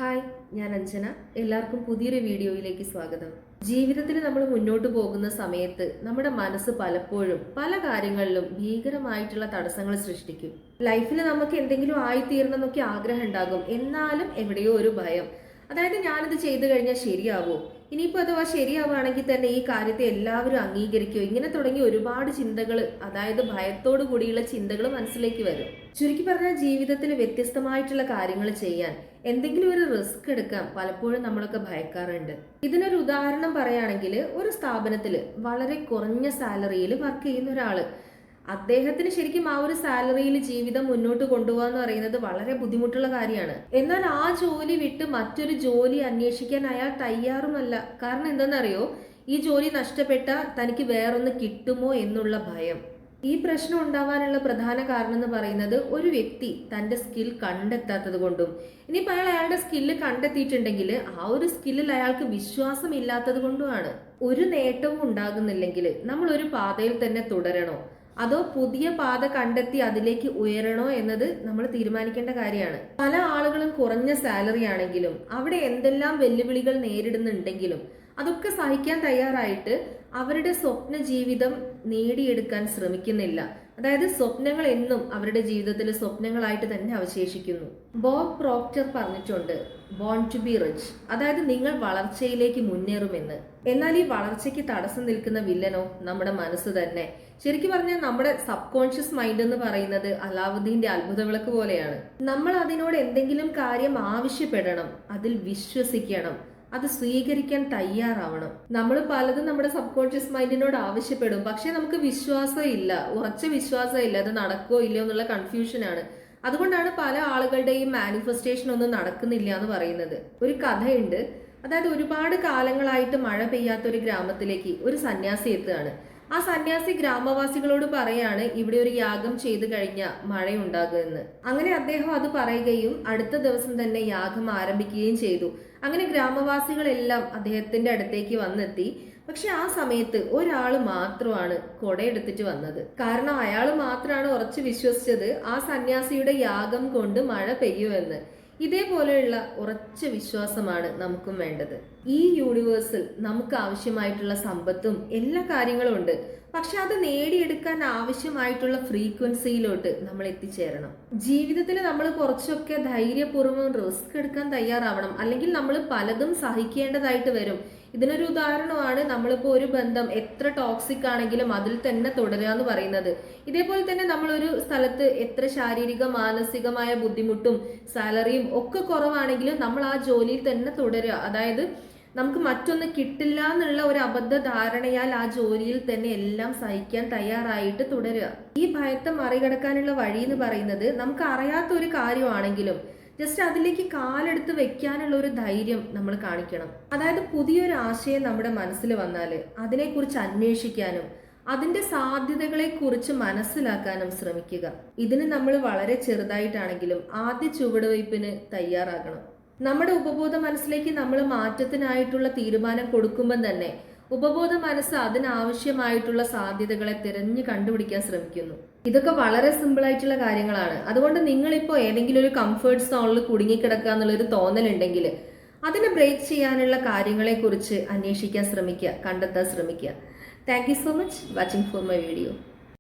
Hi, ഞാൻ അഞ്ജന. എല്ലാവർക്കും പുതിയൊരു വീഡിയോയിലേക്ക് സ്വാഗതം. ജീവിതത്തിൽ നമ്മൾ മുന്നോട്ട് പോകുന്ന സമയത്ത് നമ്മുടെ മനസ്സ് പലപ്പോഴും പല കാര്യങ്ങളിലും ഭീകരമായിട്ടുള്ള തടസ്സങ്ങൾ സൃഷ്ടിക്കും. ലൈഫിൽ നമുക്ക് എന്തെങ്കിലും ആയിത്തീരണം എന്നൊക്കെ ആഗ്രഹം ഉണ്ടാകും, എന്നാലും എവിടെയോ ഒരു ഭയം. അതായത് ഞാനിത് ചെയ്തു കഴിഞ്ഞാൽ ശരിയാവോ, ഇനിയിപ്പോൾ അഥവാ ശരിയാവുകയാണെങ്കിൽ തന്നെ ഈ കാര്യത്തെ എല്ലാവരും അംഗീകരിക്കുമോ, ഇങ്ങനെ തുടങ്ങി ഒരുപാട് ചിന്തകൾ, അതായത് ഭയത്തോടു കൂടിയുള്ള ചിന്തകൾ മനസ്സിലേക്ക് വരും. ചുരുക്കി പറഞ്ഞാൽ ജീവിതത്തിൽ വ്യത്യസ്തമായിട്ടുള്ള കാര്യങ്ങൾ ചെയ്യാൻ, എന്തെങ്കിലും ഒരു റിസ്ക് എടുക്കാൻ പലപ്പോഴും നമ്മളൊക്കെ ഭയക്കാറുണ്ട്. ഇതിനൊരു ഉദാഹരണം പറയുകയാണെങ്കിൽ, ഒരു സ്ഥാപനത്തിൽ വളരെ കുറഞ്ഞ സാലറിയിൽ വർക്ക് ചെയ്യുന്ന ഒരാള്, അദ്ദേഹത്തിന് ശരിക്കും ആ ഒരു സാലറിയിൽ ജീവിതം മുന്നോട്ട് കൊണ്ടുപോകാന്ന് പറയുന്നത് വളരെ ബുദ്ധിമുട്ടുള്ള കാര്യമാണ്. എന്നാൽ ആ ജോലി വിട്ട് മറ്റൊരു ജോലി അന്വേഷിക്കാൻ അയാൾ തയ്യാറുമല്ല. കാരണം എന്താണെന്നറിയോ, ഈ ജോലി നഷ്ടപ്പെട്ട തനിക്ക് വേറൊന്ന് കിട്ടുമോ എന്നുള്ള ഭയം. ഈ പ്രശ്നം ഉണ്ടാവാനുള്ള പ്രധാന കാരണം എന്ന് പറയുന്നത്, ഒരു വ്യക്തി തന്റെ സ്കിൽ കണ്ടെത്താത്തത് കൊണ്ടും, ഇനിയിപ്പോൾ അയാൾ അയാളുടെ സ്കില്ല് കണ്ടെത്തിയിട്ടുണ്ടെങ്കിൽ ആ ഒരു സ്കില്ലിൽ അയാൾക്ക് വിശ്വാസം ഇല്ലാത്തത് കൊണ്ടുമാണ്. ഒരു നേട്ടവും ഉണ്ടാകുന്നില്ലെങ്കിൽ നമ്മൾ ഒരു പാതയിൽ തന്നെ തുടരണോ, അതോ പുതിയ പാത കണ്ടെത്തി അതിലേക്ക് ഉയരണോ എന്നത് നമ്മൾ തീരുമാനിക്കേണ്ട കാര്യമാണ്. പല ആളുകളും കുറഞ്ഞ സാലറി ആണെങ്കിലും അവിടെ എന്തെല്ലാം വെല്ലുവിളികൾ നേരിടുന്നുണ്ടെങ്കിലും അതൊക്കെ സഹിക്കാൻ തയ്യാറായിട്ട് അവരുടെ സ്വപ്ന ജീവിതം നേടിയെടുക്കാൻ ശ്രമിക്കുന്നില്ല. അതായത് സ്വപ്നങ്ങൾ എന്നും അവരുടെ ജീവിതത്തിൽ സ്വപ്നങ്ങളായിട്ട് തന്നെ അവശേഷിക്കുന്നു. ബോബ് പ്രോക്ടർ പറഞ്ഞിട്ടുണ്ട്, ബോൺ ടു ബി റിച്ച്, അതായത് നിങ്ങൾ വളർച്ചയിലേക്ക് മുന്നേറുമെന്ന്. എന്നാൽ ഈ വളർച്ചയ്ക്ക് തടസ്സം നിൽക്കുന്ന വില്ലനോ നമ്മുടെ മനസ്സ് തന്നെ. ശരിക്കും പറഞ്ഞാൽ നമ്മുടെ സബ് കോൺഷ്യസ് മൈൻഡ് എന്ന് പറയുന്നത് അലാവുദ്ദീന്റെ അത്ഭുതവിളക്ക് പോലെയാണ്. നമ്മൾ അതിനോട് എന്തെങ്കിലും കാര്യം ആവശ്യപ്പെടണം, അതിൽ വിശ്വസിക്കണം, അത് സ്വീകരിക്കാൻ തയ്യാറാവണം. നമ്മൾ പലതും നമ്മുടെ സബ് കോൺഷ്യസ് മൈൻഡിനോട് ആവശ്യപ്പെടും, പക്ഷെ നമുക്ക് വിശ്വാസം ഇല്ല, ഉറച്ച വിശ്വാസം ഇല്ല, അത് നടക്കോ ഇല്ലയോ എന്നുള്ള കൺഫ്യൂഷനാണ്. അതുകൊണ്ടാണ് പല ആളുകളുടെയും മാനിഫെസ്റ്റേഷൻ ഒന്നും നടക്കുന്നില്ല എന്ന് പറയുന്നത്. ഒരു കഥയുണ്ട്, അതായത് ഒരുപാട് കാലങ്ങളായിട്ട് മഴ പെയ്യാത്ത ഒരു ഗ്രാമത്തിലേക്ക് ഒരു സന്യാസി എത്തുകയാണ്. ആ സന്യാസി ഗ്രാമവാസികളോട് പറയാണ്, ഇവിടെ ഒരു യാഗം ചെയ്തു കഴിഞ്ഞാൽ മഴയുണ്ടാകുമെന്ന്. അങ്ങനെ അദ്ദേഹം അത് പറയുകയും അടുത്ത ദിവസം തന്നെ യാഗം ആരംഭിക്കുകയും ചെയ്തു. അങ്ങനെ ഗ്രാമവാസികളെല്ലാം അദ്ദേഹത്തിന്റെ അടുത്തേക്ക് വന്നെത്തി. പക്ഷെ ആ സമയത്ത് ഒരാൾ മാത്രമാണ് കൊടയെടുത്തിട്ട് വന്നത്. കാരണം അയാൾ മാത്രമാണ് ഉറച്ചു വിശ്വസിച്ചത് ആ സന്യാസിയുടെ യാഗം കൊണ്ട് മഴ പെയ്യുമെന്ന്. ഇതേപോലെയുള്ള ഉറച്ച വിശ്വാസമാണ് നമുക്കും വേണ്ടത്. ഈ യൂണിവേഴ്സിൽ നമുക്ക് ആവശ്യമായിട്ടുള്ള സമ്പത്തും എല്ലാ കാര്യങ്ങളും ഉണ്ട്, പക്ഷെ അത് നേടിയെടുക്കാൻ ആവശ്യമായിട്ടുള്ള ഫ്രീക്വൻസിയിലോട്ട് നമ്മൾ എത്തിച്ചേരണം. ജീവിതത്തിൽ നമ്മൾ കുറച്ചൊക്കെ ധൈര്യപൂർവ്വം റിസ്ക് എടുക്കാൻ തയ്യാറാവണം, അല്ലെങ്കിൽ നമ്മൾ പലതും സഹിക്കേണ്ടതായിട്ട് വരും. ഇതിനൊരു ഉദാഹരണമാണ്, നമ്മളിപ്പോൾ ഒരു ബന്ധം എത്ര ടോക്സിക് ആണെങ്കിലും അതിൽ തന്നെ തുടരുക എന്ന് പറയുന്നത്. ഇതേപോലെ തന്നെ നമ്മളൊരു സ്ഥലത്ത് എത്ര ശാരീരിക മാനസികമായ ബുദ്ധിമുട്ടും സാലറിയും ഒക്കെ കുറവാണെങ്കിലും നമ്മൾ ആ ജോലിയിൽ തന്നെ തുടരുക. അതായത് നമുക്ക് മറ്റൊന്ന് കിട്ടില്ല എന്നുള്ള ഒരു അബദ്ധ ധാരണയാൽ ആ ജോലിയിൽ തന്നെ എല്ലാം സഹിക്കാൻ തയ്യാറായിട്ട് തുടരുക. ഈ ഭയത്തെ മറികടക്കാനുള്ള വഴി എന്ന് പറയുന്നത്, നമുക്ക് അറിയാത്ത ഒരു കാര്യമാണെങ്കിലും ജസ്റ്റ് അതിലേക്ക് കാലെടുത്ത് വെക്കാനുള്ള ഒരു ധൈര്യം നമ്മൾ കാണിക്കണം. അതായത് പുതിയൊരു ആശയം നമ്മുടെ മനസ്സിൽ വന്നാൽ അതിനെക്കുറിച്ച് അന്വേഷിക്കാനും അതിന്റെ സാധ്യതകളെ കുറിച്ച് മനസ്സിലാക്കാനും ശ്രമിക്കുക. ഇതിന് നമ്മൾ വളരെ ചെറുതായിട്ടാണെങ്കിലും ആദ്യ ചുവടുവയ്പ്പിന് തയ്യാറാകണം. നമ്മുടെ ഉപബോധ മനസ്സിലേക്ക് നമ്മൾ മാറ്റത്തിനായിട്ടുള്ള തീരുമാനം കൊടുക്കുമ്പോൾ തന്നെ ഉപബോധ മനസ്സ് അതിനാവശ്യമായിട്ടുള്ള സാധ്യതകളെ തിരഞ്ഞു കണ്ടുപിടിക്കാൻ ശ്രമിക്കുന്നു. ഇതൊക്കെ വളരെ സിമ്പിൾ ആയിട്ടുള്ള കാര്യങ്ങളാണ്. അതുകൊണ്ട് നിങ്ങളിപ്പോൾ ഏതെങ്കിലും ഒരു കംഫർട്ട് സോണിൽ കുടുങ്ങിക്കിടക്കുക എന്നുള്ളൊരു തോന്നലുണ്ടെങ്കിൽ അതിനെ ബ്രേക്ക് ചെയ്യാനുള്ള കാര്യങ്ങളെ കുറിച്ച് അന്വേഷിക്കാൻ ശ്രമിക്കുക, കണ്ടെത്താൻ ശ്രമിക്കുക. Thank you so much watching for my video.